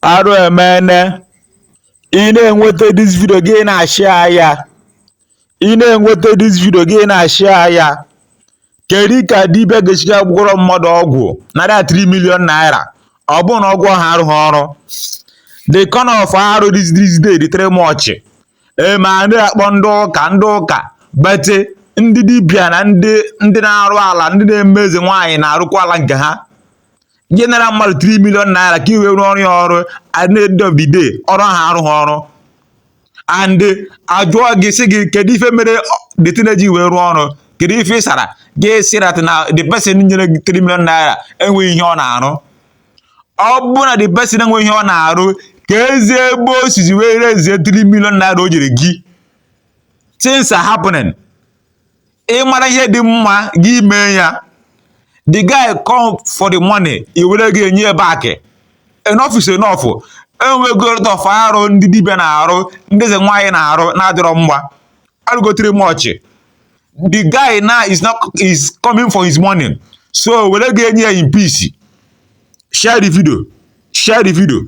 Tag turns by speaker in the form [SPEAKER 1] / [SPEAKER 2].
[SPEAKER 1] arụ emene ị na-enweta this video gị na-ashare ya ị na-enweta this video gị na-ashare ya kedu ka dibịa ga-esi gwọrọ mmadụ ọgwụ nara 3 million naira ọ bụrụ na ọgwụ ha arụghị ọrụ the kind of arụ this day dị three much ma na-akpọ ndị ụka bete ndị dibịa na ndị na-arụ ala ndị na-emezi nwaanyị na-arụkwa ala nke ha general mmadụ 3 million naira ka iwe rụọ ọrụ ya ọrụ at the end of the day ọrụ ha arụghị ọrụ and ajụọ gị sị gị kedu ife mere the teenage wee rụọ ọrụ kedu ife ị sara gị sị that na the person nyere gị 3 million naira enweghị ihe ọ na-arụ ọ bụ na the person enweghị ihe ọ na-arụ ka ezie ebe o sizi wee rezie 3 million naira o jere gị things are happening ịmara ihe dị mma gị mee ya the guy come for the money i were gị enye back enough is enough enwego lot of arụ ndị dibịa na-arụ ndị eze nwaanyị na-arụ na-adịrọ mgba arụgotiri much the guy now is coming for his money so were gị enye ya in peace share the video